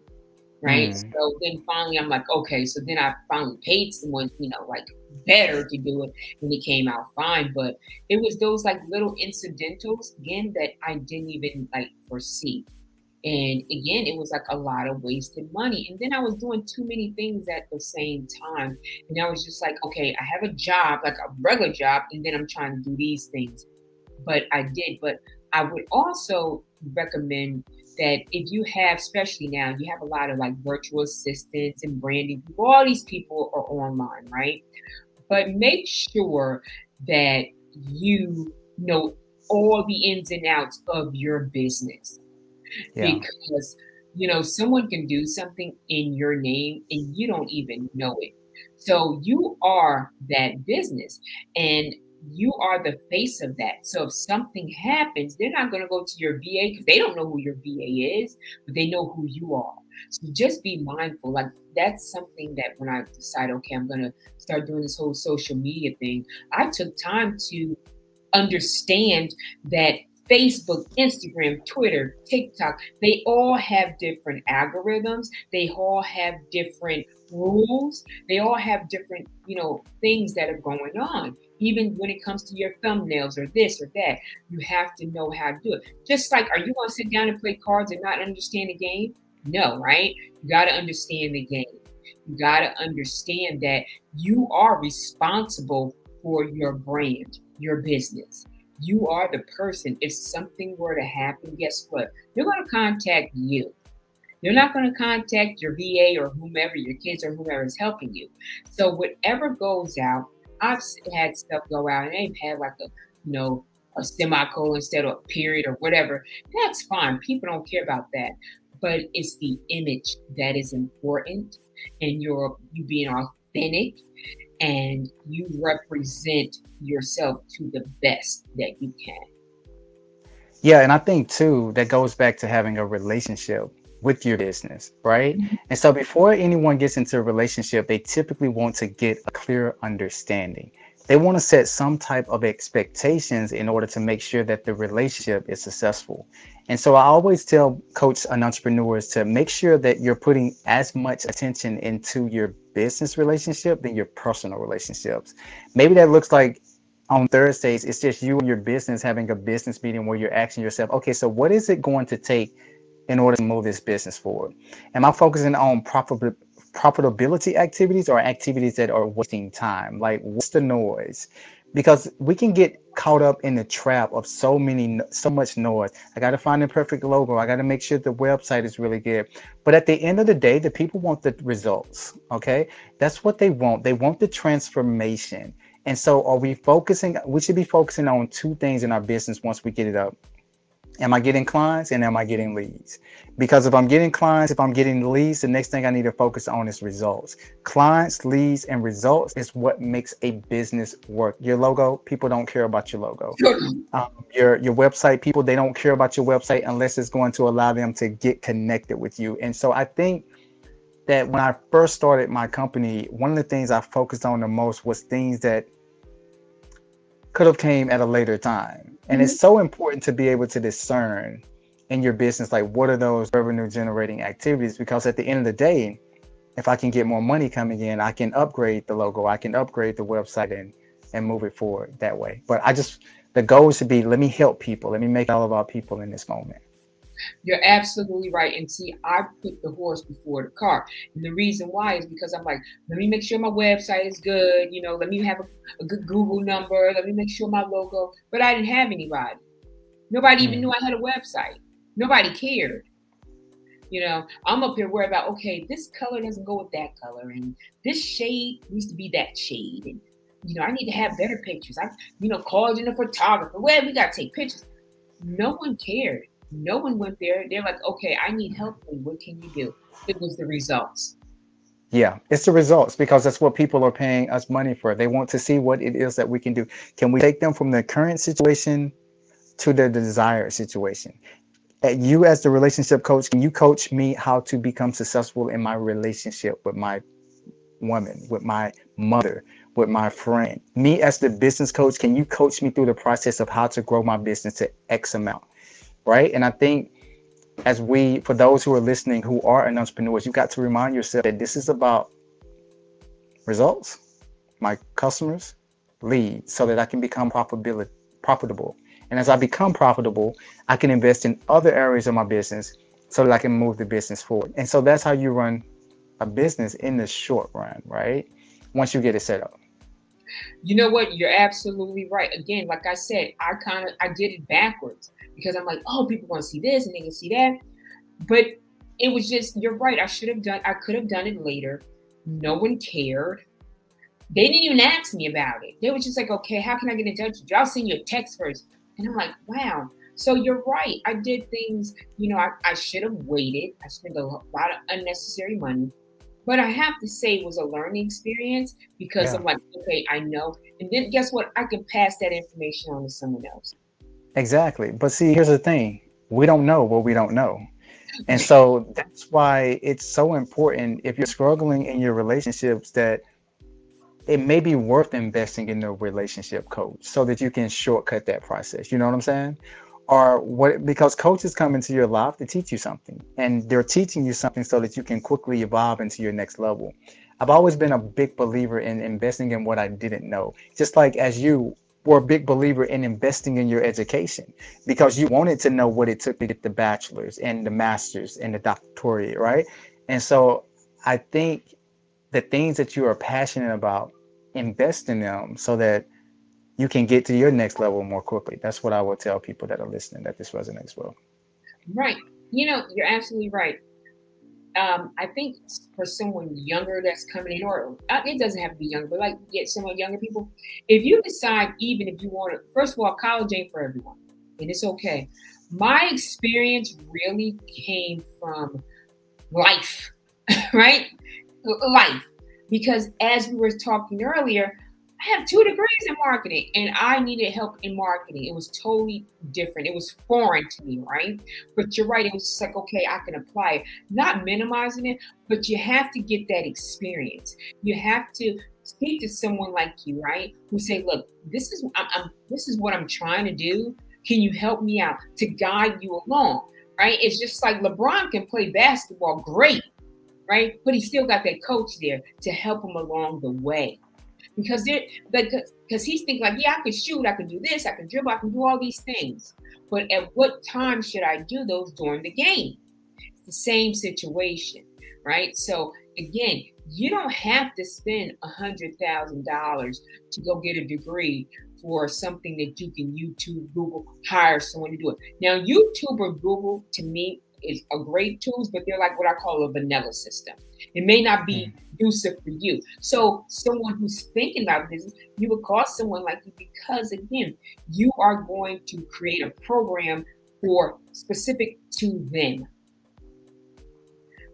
Right. So then finally I'm like, okay, so then I finally paid someone, like better to do it, and it came out fine. But it was those like little incidentals again that I didn't even like foresee. And again, it was like a lot of wasted money. And then I was doing too many things at the same time. And I was just like, okay, I have a job, like a regular job, and then I'm trying to do these things. But I did. But I would also recommend that if you have, especially now, you have a lot of like virtual assistants and branding. All these people are online, right? But make sure that you know all the ins and outs of your business. Yeah. Because, someone can do something in your name and you don't even know it. So you are that business and you are the face of that. So if something happens, they're not going to go to your VA because they don't know who your VA is, but they know who you are. So just be mindful. Like that's something that when I decide, okay, I'm going to start doing this whole social media thing, I took time to understand that Facebook, Instagram, Twitter, TikTok, they all have different algorithms. They all have different rules. They all have different, things that are going on. Even when it comes to your thumbnails or this or that, you have to know how to do it. Just like, are you going to sit down and play cards and not understand the game? No, right? You got to understand the game. You got to understand that you are responsible for your brand, your business. You are the person. If something were to happen, guess what? They're going to contact you. They're not going to contact your VA or whomever, your kids or whomever is helping you. So whatever goes out, I've had stuff go out and they've had like a semicolon instead of a period or whatever. That's fine. People don't care about that. But it's the image that is important, and you being authentic and you represent yourself to the best that you can. Yeah, and I think too, that goes back to having a relationship with your business, right? And so before anyone gets into a relationship, they typically want to get a clear understanding. They want to set some type of expectations in order to make sure that the relationship is successful. And so I always coach and entrepreneurs to make sure that you're putting as much attention into your business relationship than your personal relationships. Maybe that looks like on Thursdays, it's just you and your business having a business meeting where you're asking yourself, okay, so what is it going to take in order to move this business forward? Am I focusing on profitability activities or activities that are wasting time? Like, what's the noise? Because we can get caught up in the trap of so much noise. I got to find the perfect logo. I got to make sure the website is really good. But at the end of the day, the people want the results. Okay. That's what they want. They want the transformation. And so we should be focusing on two things in our business once we get it up. Am I getting clients and am I getting leads? Because if I'm getting clients, if I'm getting leads, the next thing I need to focus on is results. Clients, leads, and results is what makes a business work. Your logo, people don't care about your logo. Your website, people, they don't care about your website unless it's going to allow them to get connected with you. And so I think that when I first started my company, one of the things I focused on the most was things that could have came at a later time. And it's so important to be able to discern in your business, like what are those revenue generating activities? Because at the end of the day, if I can get more money coming in, I can upgrade the logo, I can upgrade the website and move it forward that way. But the goal should be, let me help people. Let me make it all about people in this moment. You're absolutely right. And see, I put the horse before the cart. And the reason why is because I'm like, let me make sure my website is good. You know, let me have a good Google number. Let me make sure my logo. But I didn't have anybody. Nobody even knew I had a website. Nobody cared. You know, I'm up here worried about, okay, this color doesn't go with that color. And this shade needs to be that shade. And, you know, I need to have better pictures. I, called in a photographer. Well, we got to take pictures. No one cared. No one went there. They're like, okay, I need help. What can you do? It was the results. Yeah, it's the results, because that's what people are paying us money for. They want to see what it is that we can do. Can we take them from the current situation to the desired situation? You as the relationship coach, can you coach me how to become successful in my relationship with my woman, with my mother, with my friend? Me as the business coach, can you coach me through the process of how to grow my business to X amount? Right. And I think for those who are listening, who are entrepreneurs, you've got to remind yourself that this is about results, my customers, leads, so that I can become profitable. And as I become profitable, I can invest in other areas of my business so that I can move the business forward. And so that's how you run a business in the short run, right? Once you get it set up. You know what? You're absolutely right. Again, like I said, I did it backwards. Because I'm like, oh, people want to see this and they can see that. But it was just, you're right. I could have done it later. No one cared. They didn't even ask me about it. They were just like, okay, how can I get in touch with you? I'll send you a text first. And I'm like, wow. So you're right. I did things, I should have waited. I spent a lot of unnecessary money. But I have to say it was a learning experience because I'm like, okay, I know. And then guess what? I can pass that information on to someone else. Exactly. But see, here's the thing. We don't know what we don't know. And so that's why it's so important, if you're struggling in your relationships, that it may be worth investing in a relationship coach so that you can shortcut that process. You know what I'm saying? Because coaches come into your life to teach you something, and they're teaching you something so that you can quickly evolve into your next level. I've always been a big believer in investing in what I didn't know, just like as you were a big believer in investing in your education, because you wanted to know what it took to get the bachelor's and the master's and the doctorate, right? And so I think the things that you are passionate about, invest in them so that you can get to your next level more quickly. That's what I would tell people that are listening, that this resonates well. Right. You're absolutely right. I think for someone younger that's coming in, or it doesn't have to be younger, but like someone younger people, if you decide, even if you want to, first of all, college ain't for everyone, and it's okay. My experience really came from life, right? Life. Because as we were talking earlier, I have 2 degrees in marketing and I needed help in marketing. It was totally different. It was foreign to me, right? But you're right. It was just like, okay, I can apply it. Not minimizing it, but you have to get that experience. You have to speak to someone like you, right? Who say, look, this is what I'm trying to do. Can you help me out to guide you along, right? It's just like LeBron can play basketball great, right? But he still got that coach there to help him along the way. Because he's thinking like, yeah, I can shoot, I can do this, I can dribble, I can do all these things. But at what time should I do those during the game? It's the same situation, right? So again, you don't have to spend $100,000 to go get a degree for something that you can YouTube, Google, hire someone to do it. Now, YouTube or Google, to me, is a great tools, but they're like what I call a vanilla system. It may not be conducive for you. So someone who's thinking about business, you would call someone like you because, again, you are going to create a program for specific to them,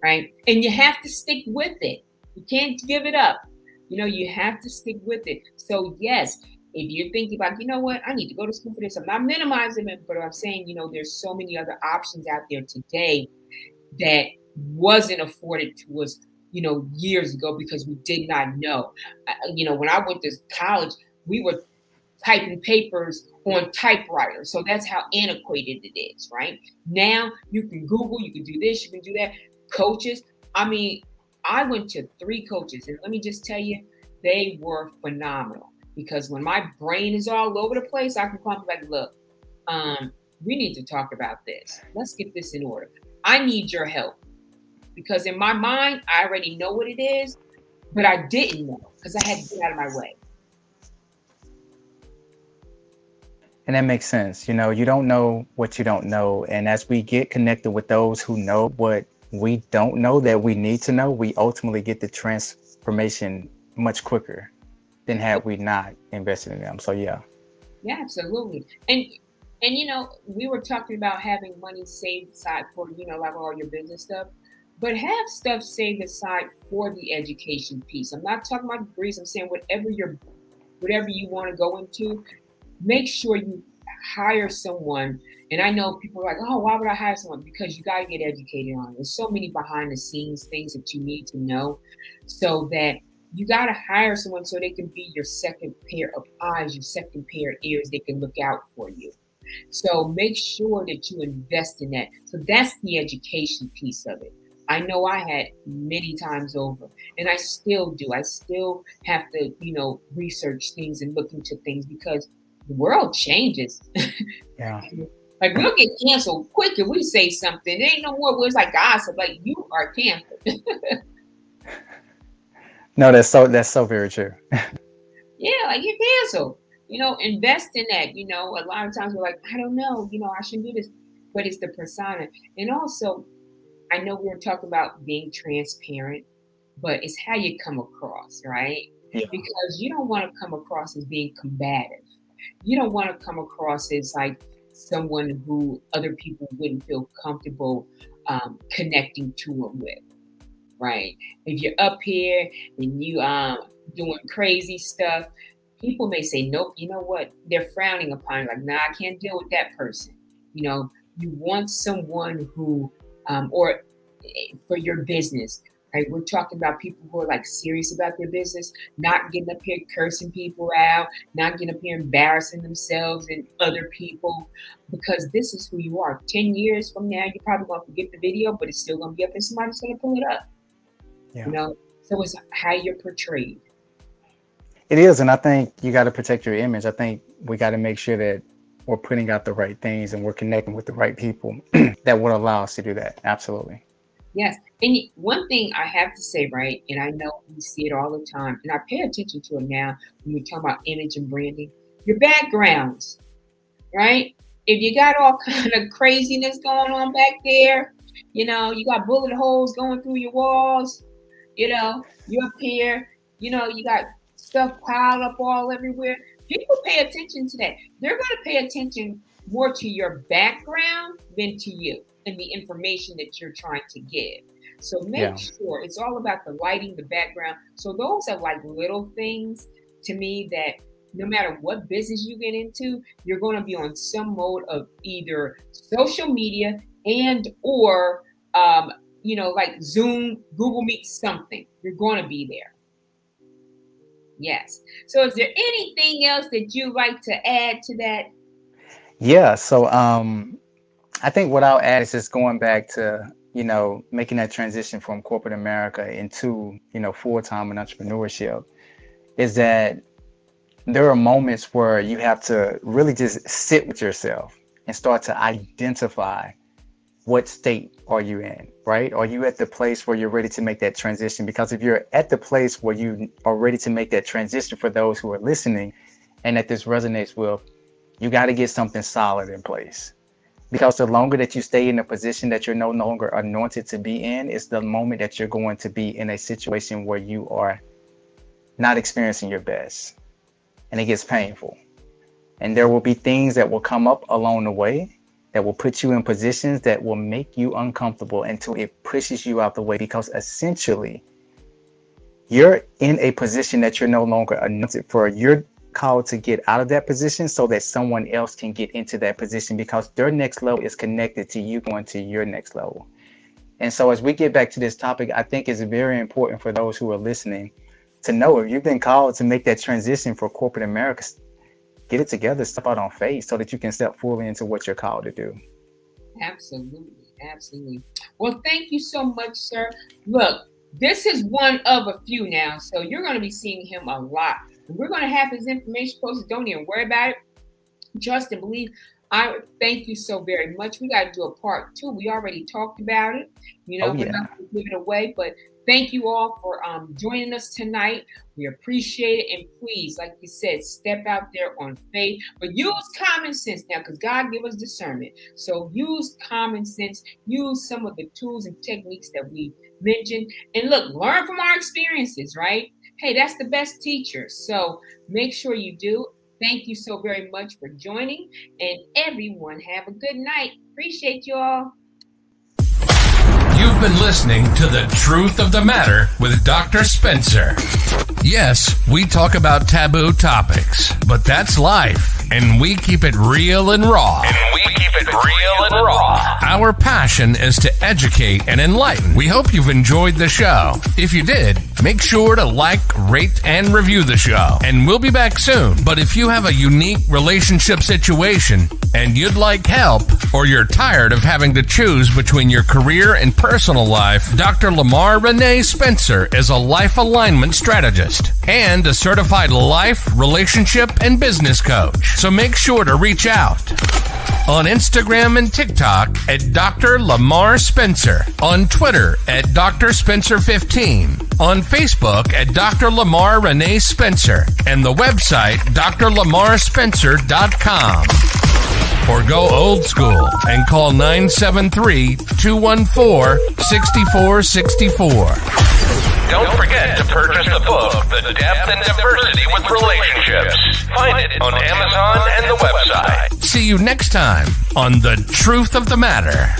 right? And you have to stick with it. You can't give it up. You have to stick with it. So yes, if you're thinking about, you know what, I need to go to school for this. I'm not minimizing it, but I'm saying, there's so many other options out there today that wasn't afforded to us, years ago because we did not know. When I went to college, we were typing papers on typewriters. So that's how antiquated it is, right? Now you can Google, you can do this, you can do that. Coaches, I went to 3 coaches, and let me just tell you, they were phenomenal. Because when my brain is all over the place, I can come like, look, we need to talk about this. Let's get this in order. I need your help. Because in my mind, I already know what it is, but I didn't know because I had to get out of my way. And that makes sense. You don't know what you don't know. And as we get connected with those who know what we don't know that we need to know, we ultimately get the transformation much quicker than had we not invested in them. So yeah. Yeah, absolutely. And we were talking about having money saved aside for, like all your business stuff, but have stuff saved aside for the education piece. I'm not talking about degrees. I'm saying whatever you want to go into, make sure you hire someone. And I know people are like, oh, why would I hire someone? Because you got to get educated on it. There's so many behind the scenes things that you need to know, so that you got to hire someone so they can be your second pair of eyes, your second pair of ears. They can look out for you. So make sure that you invest in that. So that's the education piece of it. I know I had many times over, and I still do. I still have to, research things and look into things because the world changes. Yeah. Like we'll get canceled quick if we say something. There ain't no more words like gossip. Like you are canceled. No, that's so very true. Yeah, like you're canceled. Invest in that. A lot of times we're like, I don't know, I shouldn't do this, but it's the persona. And also, I know we were talking about being transparent, but it's how you come across, right? Yeah. Because you don't want to come across as being combative. You don't want to come across as like someone who other people wouldn't feel comfortable connecting to them with, right? If you're up here and you doing crazy stuff, people may say, nope, you know what? They're frowning upon it. Like, nah, I can't deal with that person. You want someone who, or for your business, right? We're talking about people who are like serious about their business, not getting up here cursing people out, not getting up here embarrassing themselves and other people, because this is who you are. 10 years from now, you're probably going to forget the video, but it's still going to be up and somebody's going to pull it up. Yeah. So it's how you're portrayed. It is. And I think you got to protect your image. I think we got to make sure that we're putting out the right things and we're connecting with the right people that would allow us to do that. Absolutely. Yes. And one thing I have to say, right, and I know we see it all the time, and I pay attention to it now when we talk about image and branding, your backgrounds, right? If you got all kind of craziness going on back there, you got bullet holes going through your walls, you're up here, you got stuff piled up all everywhere. People pay attention to that. They're going to pay attention more to your background than to you and the information that you're trying to give. So make sure it's all about the lighting, the background. So those are like little things to me that no matter what business you get into, you're going to be on some mode of either social media and or, like Zoom, Google Meet, something. You're going to be there. Yes. So is there anything else that you'd like to add to that? Yeah. So I think what I'll add is just going back to, making that transition from corporate America into, full-time in entrepreneurship, is that there are moments where you have to really just sit with yourself and start to identify what state are you in, right? Are you at the place where you're ready to make that transition? Because if you're at the place where you are ready to make that transition, for those who are listening and that this resonates with, you got to get something solid in place. Because the longer that you stay in a position that you're no longer anointed to be in, is the moment that you're going to be in a situation where you are not experiencing your best. And it gets painful. And there will be things that will come up along the way that will put you in positions that will make you uncomfortable until it pushes you out the way. Because essentially, you're in a position that you're no longer anointed for. You're called to get out of that position so that someone else can get into that position, because their next level is connected to you going to your next level. And so as we get back to this topic, I think it's very important for those who are listening to know, if you've been called to make that transition for corporate America, get it together, step out on faith so that you can step fully into what you're called to do. Absolutely. Absolutely. Well, thank you so much, sir. Look, this is one of a few now, so you're going to be seeing him a lot. We're going to have his information posted. Don't even worry about it. Trust and believe. I thank you so very much. We got to do a part 2. We already talked about it. We're not going to give it away, but thank you all for joining us tonight. We appreciate it. And please, like you said, step out there on faith, but use common sense now, because God gave us discernment. So use common sense, use some of the tools and techniques that we mentioned. And look, learn from our experiences, right? Hey, that's the best teacher. So make sure you do. Thank you so very much for joining. And everyone, have a good night. Appreciate you all. You've been listening to The Truth of the Matter with Dr. Spencer. Yes, we talk about taboo topics, but that's life, and we keep it real and raw. Our passion is to educate and enlighten. We hope you've enjoyed the show. If you did, make sure to like, rate, and review the show. And we'll be back soon. But if you have a unique relationship situation and you'd like help, or you're tired of having to choose between your career and personal life, Dr. Lamarr Renee Spencer is a life alignment strategist and a certified life, relationship, and business coach. So make sure to reach out on Instagram and TikTok at Dr. Lamarr Spencer, on Twitter at Dr. Spencer 15, on Facebook at Dr. Lamarr Renee Spencer, and the website drlamarrspencer.com. Or go old school and call 973-214-6464. Don't forget to purchase the book, The Depth and Diversity with Relationships. Find it on Amazon and the website. See you next time on The Truth of the Matter.